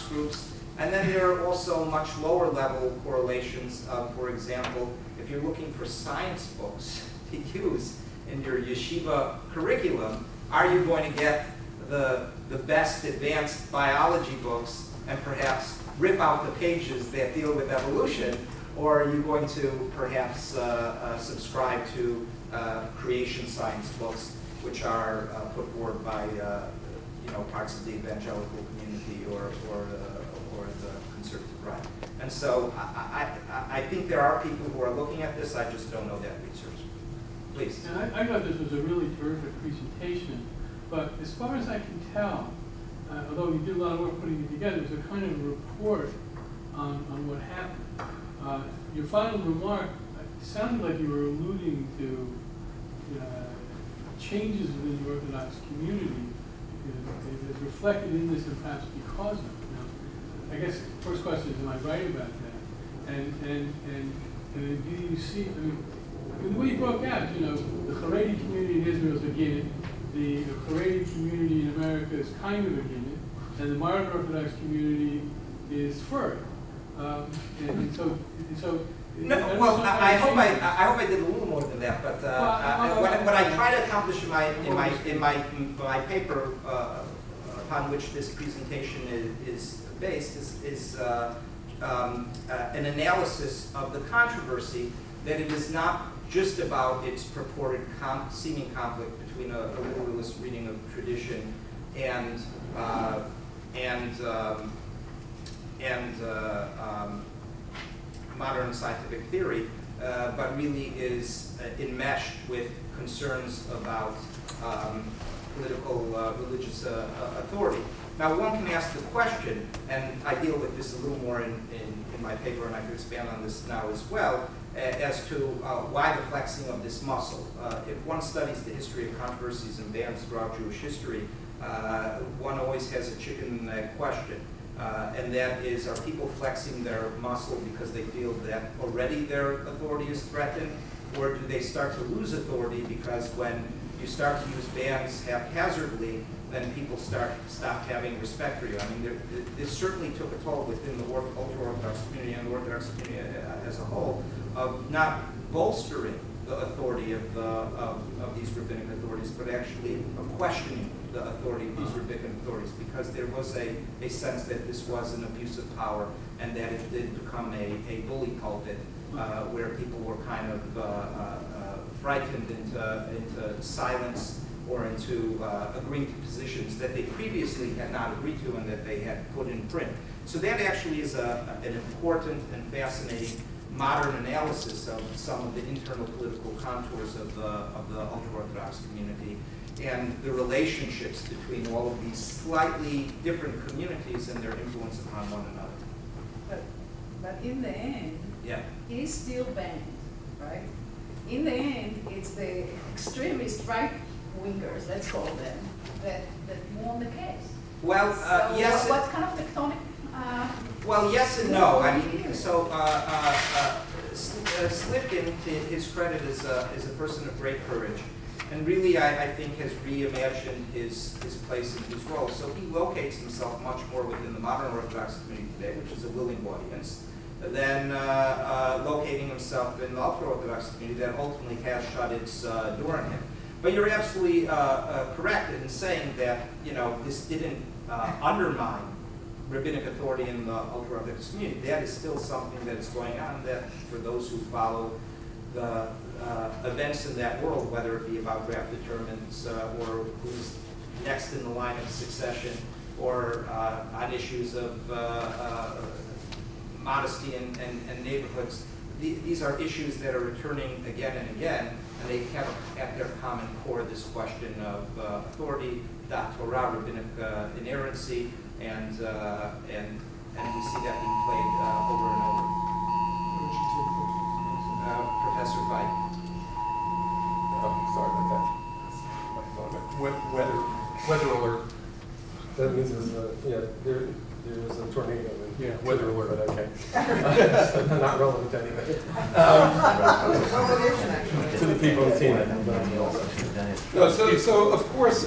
groups. And then there are also much lower level correlations of, for example, if you're looking for science books to use in your yeshiva curriculum, are you going to get the best advanced biology books and perhaps rip out the pages that deal with evolution, or are you going to perhaps subscribe to creation science books, which are put forward by parts of the evangelical community or the conservative right? And so I think there are people who are looking at this. I just don't know that research. Please. And I thought this was a really terrific presentation, but as far as I can tell, although you did a lot of work putting it together, it was a kind of a report on what happened. Your final remark sounded like you were alluding to changes within the Orthodox community is reflected in this, and perhaps because of it. Now, I guess the first question is, am I right about that? And do you see, I mean, the way you broke out, you know, the Haredi community in Israel is a Guinea, the Haredi community in America is kind of a Guinea, and the modern Orthodox community is further. And so no, well, I hope I did a little more than that. But what I try to accomplish in my paper, upon which this presentation is based, is an analysis of the controversy that it is not just about its purported seeming conflict between a literalist reading of tradition and modern scientific theory, but really is enmeshed with concerns about political, religious authority. Now, one can ask the question, and I deal with this a little more in my paper, and I could expand on this now as well, as to why the flexing of this muscle. If one studies the history of controversies and bans throughout Jewish history, one always has a chicken and egg question. And that is, are people flexing their muscle because they feel that already their authority is threatened? Or do they start to lose authority because when you start to use bans haphazardly, then people stop having respect for you? I mean, this certainly took a toll within the ultra-Orthodox community and the Orthodox community as a whole of not bolstering the authority of these rabbinic authorities, but actually of questioning the authority of these rabbinic authorities, because there was a sense that this was an abuse of power and that it did become a bully pulpit where people were kind of frightened into silence or into agreeing to positions that they previously had not agreed to and that they had put in print. So that actually is an important and fascinating modern analysis of some of the internal political contours of the ultra-Orthodox community and the relationships between all of these slightly different communities and their influence upon one another. But in the end, yeah, it is still banned, right? In the end, it's the extremist right-wingers, let's call them, that won the case. Well, so yes. What kind of tectonic? Well, yes and no. I mean, so Sifkin, to his credit, is a person of great courage, and really, I think, has reimagined his place and his role. So he locates himself much more within the modern Orthodox community today, which is a willing audience, than locating himself in the ultra-Orthodox community that ultimately has shut its door on him. But you're absolutely correct in saying that, you know, this didn't undermine rabbinic authority in the ultra-Orthodox community. That is still something that is going on, that for those who follow the events in that world, whether it be about draft determinants or who's next in the line of succession, or on issues of modesty and neighborhoods, these are issues that are returning again and again, and they have at their common core this question of authority, Torah, rabbinic inerrancy, and we see that being played over and over. Professor White. Oh, sorry about that. My phone. Weather alert. That means there was a tornado. Yeah. Weather alert. Okay. Not relevant to anything. To the people in the team. No, so of course,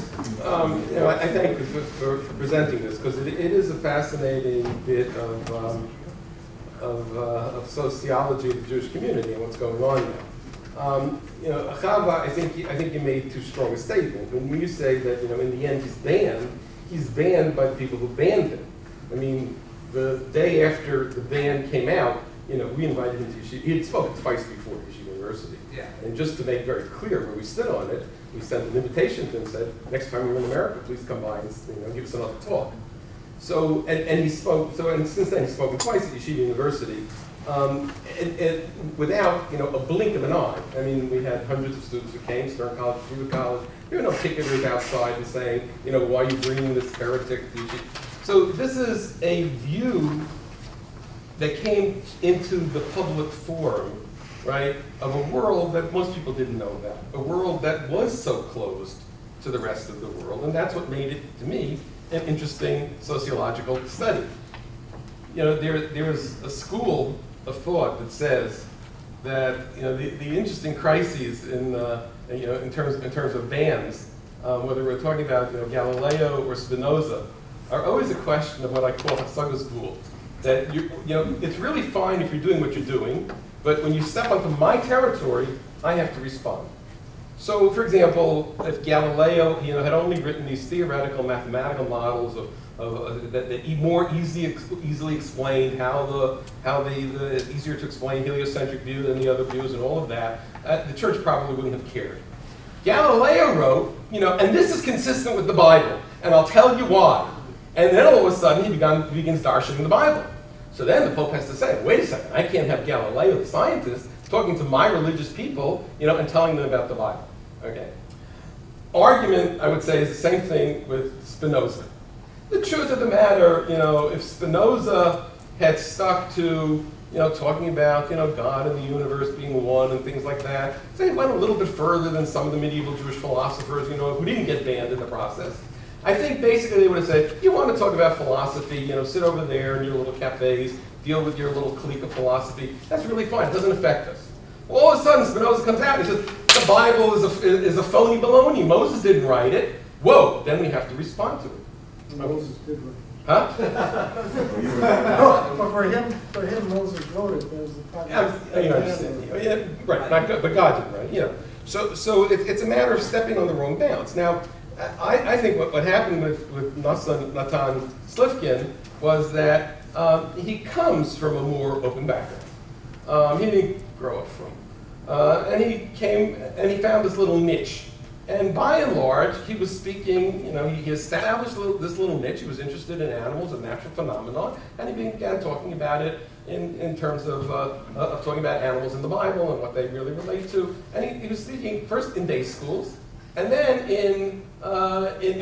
I thank you for presenting this, because it is a fascinating bit of sociology of the Jewish community and what's going on now. Chava, I think you made too strong a statement when you say that in the end he's banned by the people who banned him. I mean, the day after the ban came out, we invited him to Yeshiva. He had spoken twice before Yeshiva University. Yeah. And just to make very clear where we stood on it, we sent an invitation to him and said, next time you're in America, please come by and give us another talk. So, and he spoke, and since then he's spoken twice at Yeshiva University, without, a blink of an eye. I mean, we had hundreds of students who came, Stern College, Yeshiva College. There were no picketers outside and saying, why are you bringing this heretic to Yeshiva? So this is a view that came into the public forum right, of a world that most people didn't know about, a world that was so closed to the rest of the world, and that's what made it, to me, an interesting sociological study. You know, there's a school of thought that says that, you know, the interesting crises in you know, in terms of bands, whether we're talking about, you know, Galileo or Spinoza, are always a question of what I call Hasagas Gvul. That you know, it's really fine if you're doing what you're doing, but when you step onto my territory, I have to respond. So, for example, if Galileo, you know, had only written these theoretical mathematical models that more easily explained how the easier to explain heliocentric view than the other views and all of that, the church probably wouldn't have cared. Galileo wrote, you know, and this is consistent with the Bible, and I'll tell you why. And then all of a sudden he begins darshaning the Bible. So then the Pope has to say, wait a second, I can't have Galileo, the scientist, talking to my religious people, you know, and telling them about the Bible. Okay. Argument, I would say, is the same thing with Spinoza. The truth of the matter, you know, if Spinoza had stuck to, you know, talking about, you know, God and the universe being one and things like that, say he went a little bit further than some of the medieval Jewish philosophers, you know, who didn't get banned in the process. I think basically they would have said, you want to talk about philosophy, you know, sit over there in your little cafes, deal with your little clique of philosophy. That's really fine. It doesn't affect us. Well, all of a sudden, Spinoza comes out and he says, the Bible is a phony baloney. Moses didn't write it. Whoa, then we have to respond to it. Moses did write it. Huh? No, but for him, Moses wrote it. There's the problem. You understand. Yeah, right, but God didn't write it. You know. So it's a matter of stepping on the wrong bounds. Now, I think what happened with Natan Sifkin was that he comes from a more open background. He didn't grow up from. And he came and he found this little niche. And by and large, he was speaking, you know, he established this little niche. He was interested in animals and natural phenomena, and he began talking about it in terms of talking about animals in the Bible and what they really relate to. And he was speaking first in day schools, and then in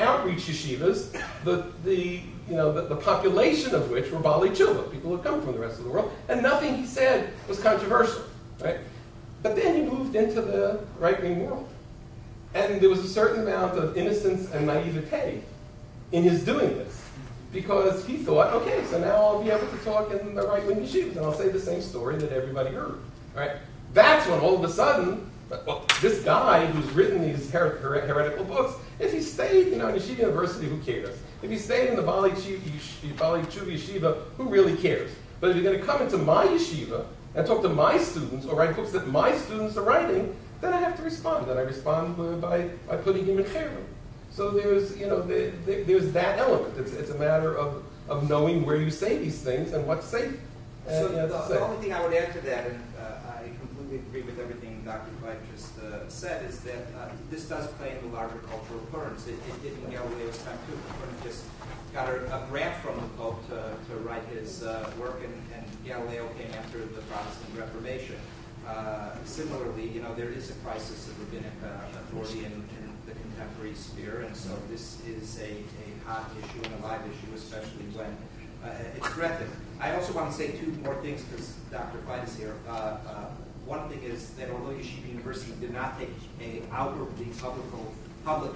outreach yeshivas, the population of which were Bali Tshuva, people who had come from the rest of the world, and nothing he said was controversial, right? But then he moved into the right-wing world. And there was a certain amount of innocence and naivete in his doing this, because he thought, okay, so now I'll be able to talk in the right-wing yeshivas, and I'll say the same story that everybody heard, right? That's when all of a sudden, well, this guy who's written these heretical books, if he stayed, you know, in Yeshiva University, who cares? If he stayed in the Bali Tshuva Yeshiva, who really cares? But if you're going to come into my yeshiva and talk to my students, or write books that my students are writing, then I have to respond. And I respond by putting him in cherem. So there's, you know, there's that element. It's a matter of knowing where you say these things and what's safe. So the only thing I would add to that, and I completely agree with everything Dr. White just said, is that this does play in the larger cultural currents. It did in Galileo's time too. Copernicus got a grant from the Pope to write his work, and Galileo came after the Protestant Reformation. Similarly, you know, there is a crisis of rabbinic authority in the contemporary sphere, and so this is a hot issue and a live issue, especially when it's threatened. I also want to say two more things, because Dr. Fight is here. One thing is that although Yeshiva University did not take an outwardly public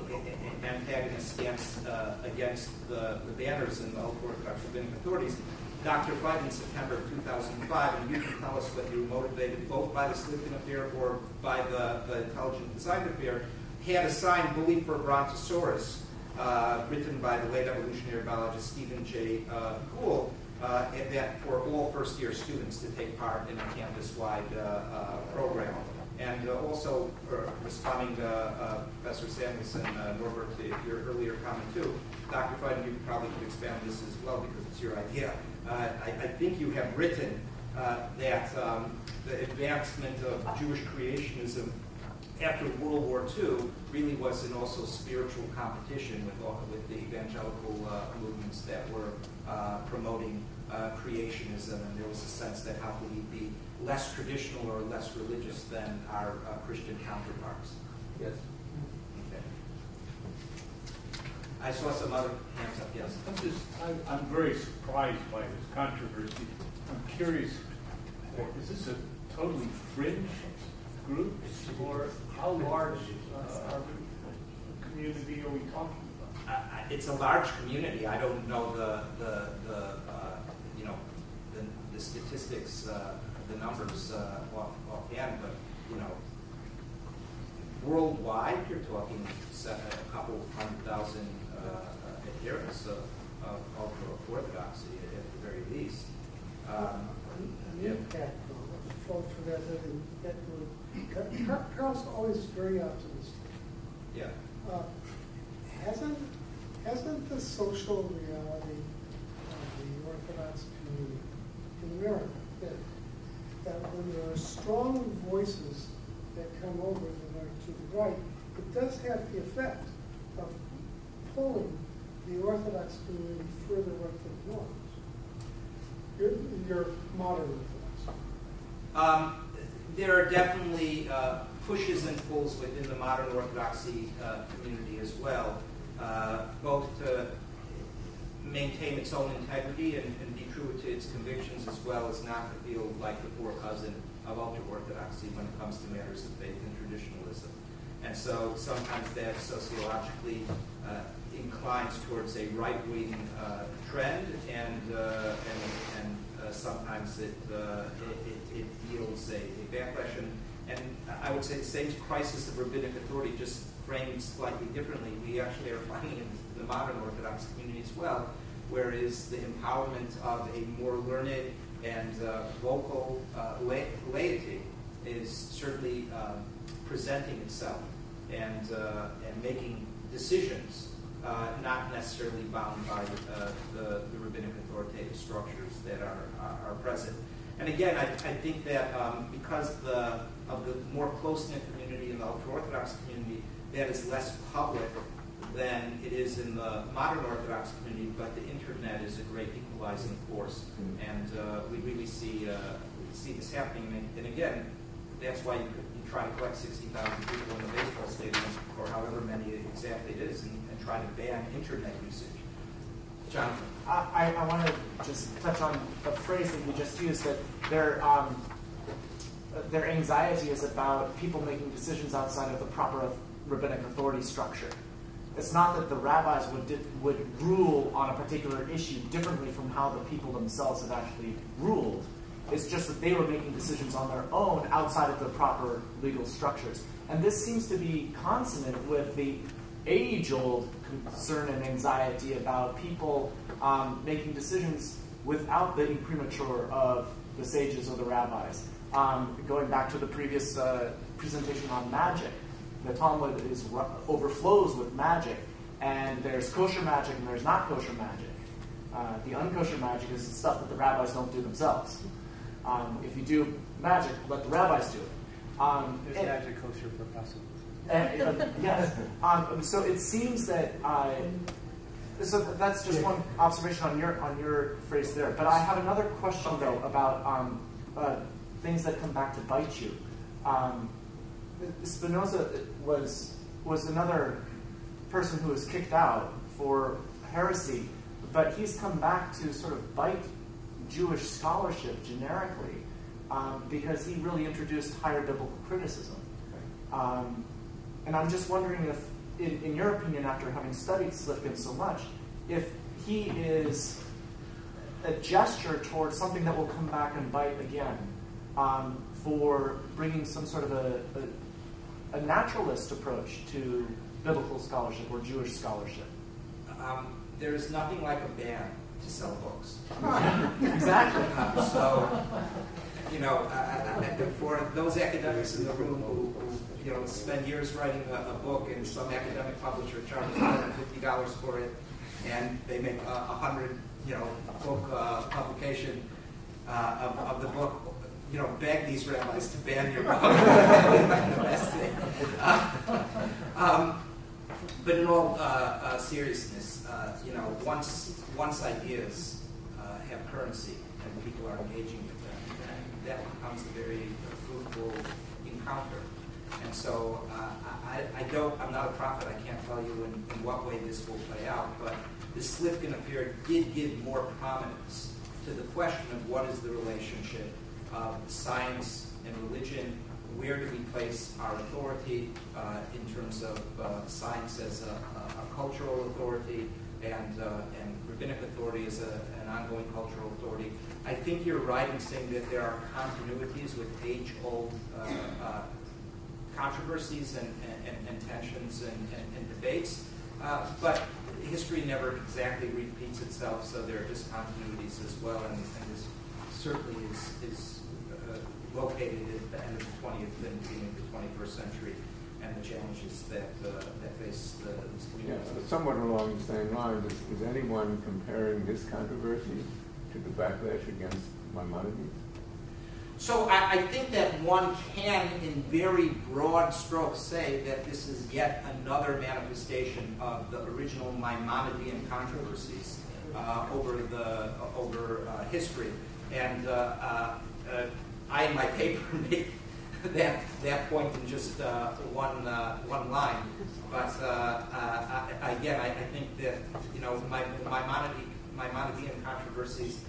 antagonist stance against the banners and the Orthodox rabbinic authorities, Dr. Fight in September of 2005, and you can tell us whether you were motivated both by the Sifkin affair or by the intelligent design affair, had a sign, Bully for Brontosaurus, written by the late evolutionary biologist Stephen J. Gould, and that for all first-year students to take part in a campus-wide program. And also, responding to Professor SamuelsThe and Norbert, to your earlier comment too, Dr. Fight, you probably could expand this as well because it's your idea. I think you have written that the advancement of Jewish creationism after World War II really was an also spiritual competition with the evangelical movements that were promoting creationism, and there was a sense that how could we be less traditional or less religious than our Christian counterparts. Yes. Okay. I saw some other hands up. Yes. I'm very surprised by this controversy. I'm curious, is this a totally fringe groups, or how large our community are we talking about? It's a large community. I don't know the statistics, the numbers offhand, but worldwide, you're talking a couple 100,000 adherents of ultra-orthodoxy at the very least. An impact for that. Carl's always very optimistic. Yeah. Hasn't the social reality of the Orthodox community in America that when there are strong voices that come over to the right, it does have the effect of pulling the Orthodox community further up the north? You're modern Orthodox. There are definitely pushes and pulls within the modern Orthodoxy community as well, both to maintain its own integrity and be true to its convictions, as well as not to feel like the poor cousin of ultra-Orthodoxy when it comes to matters of faith and traditionalism. And so sometimes that sociologically inclines towards a right-wing trend, and sometimes it yields a backlash. And I would say the same crisis of rabbinic authority, just framed slightly differently, we actually are finding in the modern Orthodox community as well, whereas the empowerment of a more learned and vocal laity is certainly presenting itself and making decisions not necessarily bound by the rabbinic authoritative structures that are present. And again, I think that because of the more close-knit community in the ultra-Orthodox community, that is less public than it is in the modern Orthodox community, but the internet is a great equalizing force. And we really see this happening. And again, that's why you try to collect 60,000 people in a baseball stadium, or however many exactly it is, and try to ban internet usage. Jonathan? I want to just touch on a phrase that you just used, that their anxiety is about people making decisions outside of the proper rabbinic authority structure. It's not that the rabbis would rule on a particular issue differently from how the people themselves have actually ruled. It's just that they were making decisions on their own outside of the proper legal structures. And this seems to be consonant with the age-old concern and anxiety about people making decisions without the imprimatur of the sages or the rabbis. Going back to the previous presentation on magic, the Talmud overflows with magic, and there's kosher magic and there's not kosher magic. The unkosher magic is the stuff that the rabbis don't do themselves. If you do magic, let the rabbis do it. Is magic kosher for pessimism? Yes. So it seems that. So that's just one observation on your phrase there. But I have another question though about things that come back to bite you. Spinoza was another person who was kicked out for heresy, but he's come back to sort of bite Jewish scholarship generically because he really introduced higher biblical criticism. And I'm just wondering if, in your opinion, after having studied Sifkin so much, if he is a gesture towards something that will come back and bite again for bringing some sort of a naturalist approach to biblical scholarship or Jewish scholarship. There is nothing like a band to sell books. Exactly. So, for those academics in the room who spend years writing a book, and some academic publisher charges $150 for it, and they make 100 book publication of the book. Beg these rabbis to ban your book. The best thing. But in all seriousness, once ideas have currency and people are engaging with them, then that becomes a very fruitful encounter. And so I'm not a prophet. I can't tell you in what way this will play out. But the Sifkin affair did give more prominence to the question of what is the relationship science and religion. Where do we place our authority in terms of science as a cultural authority and rabbinic authority as an ongoing cultural authority? I think you're right in saying that there are continuities with age-old controversies and tensions and debates, but history never exactly repeats itself, so there are discontinuities as well, and this certainly is located at the end of the 20th and beginning of the 21st century, and the challenges that face these communities. Yeah, somewhat along the same lines, is anyone comparing this controversy to the backlash against Maimonides? So I think that one can, in very broad strokes, say that this is yet another manifestation of the original Maimonidean controversies over history. And I, in my paper, make that point in just one line. But again, I think that Maimonidean controversies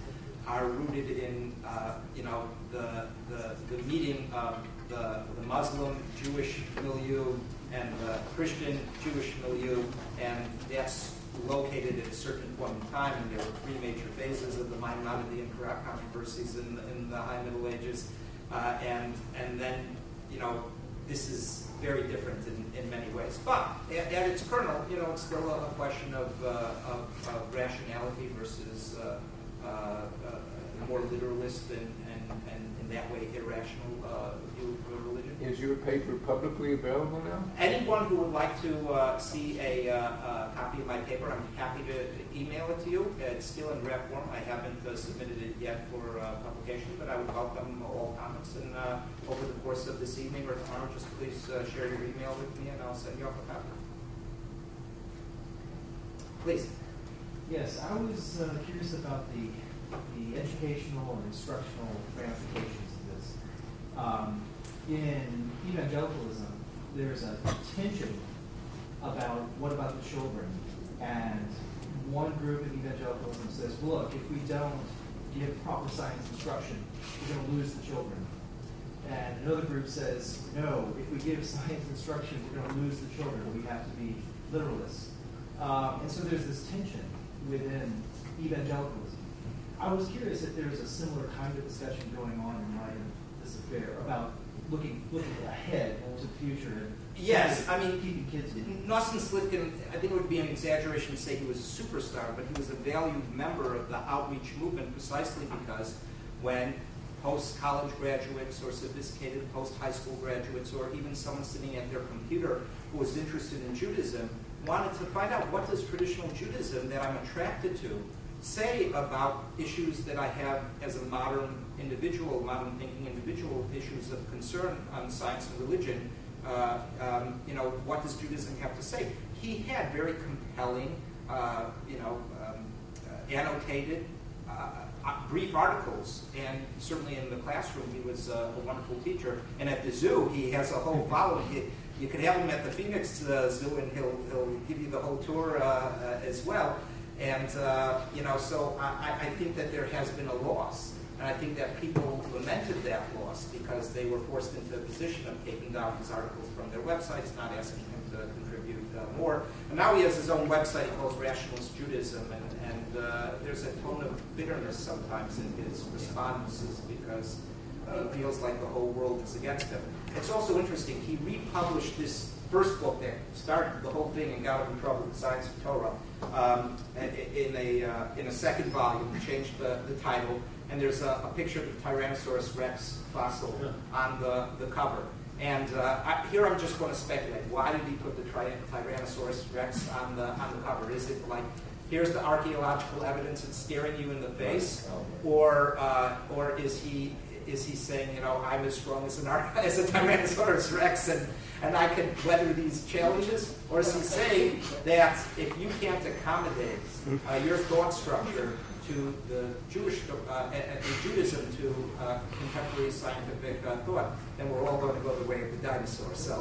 are rooted in the meeting of the Muslim Jewish milieu and the Christian Jewish milieu, and that's located at a certain point in time. And there were three major phases of the Maimonidean controversies in the High Middle Ages, and then this is very different in many ways. But at its kernel, it's still a question of rationality versus more literalist and in that way irrational view of religion. Is your paper publicly available now? Anyone who would like to see a copy of my paper, I'm happy to email it to you. It's still in draft form. I haven't submitted it yet for publication, but I would welcome all comments. And over the course of this evening or tomorrow, just please share your email with me, and I'll send you off a copy. Please. Yes, I was curious about the educational and instructional ramifications of this. In evangelicalism, there's a tension about what about the children. And one group in evangelicalism says, look, if we don't give proper science instruction, we're going to lose the children. And another group says, no, if we give science instruction, we're going to lose the children. We have to be literalists. And so there's this tension within evangelicalism. I was curious if there's a similar kind of discussion going on in light of this affair about looking ahead to the future and keeping kids. Sifkin, I think it would be an exaggeration to say he was a superstar, but he was a valued member of the outreach movement precisely because when post-college graduates or sophisticated post-high school graduates or even someone sitting at their computer who was interested in Judaism wanted to find out what does traditional Judaism that I'm attracted to say about issues that I have as a modern individual, modern thinking individual, issues of concern on science and religion. What does Judaism have to say? He had very compelling, annotated, brief articles, and certainly in the classroom he was a wonderful teacher. And at the zoo, he has a whole following. You could have him at the Phoenix Zoo, and he'll give you the whole tour as well. And so I think that there has been a loss, and I think that people lamented that loss because they were forced into a position of taking down his articles from their websites, not asking him to contribute more. And now he has his own website he calls Rationalist Judaism, and there's a tone of bitterness sometimes in his responses because he feels like the whole world is against him. It's also interesting, he republished this first book that started the whole thing and got him in trouble with Science of Torah in a second volume. He changed the title, and there's a picture of the Tyrannosaurus Rex fossil on the cover. And here I'm just going to speculate. Why did he put the Tyrannosaurus Rex on the cover? Is it like, here's the archaeological evidence, it's staring you in the face, or is he saying, I'm as strong as a Tyrannosaurus Rex and I can weather these challenges? Or is he saying that if you can't accommodate your thought structure to the Judaism to contemporary scientific thought, then we're all going to go the way of the dinosaurs. So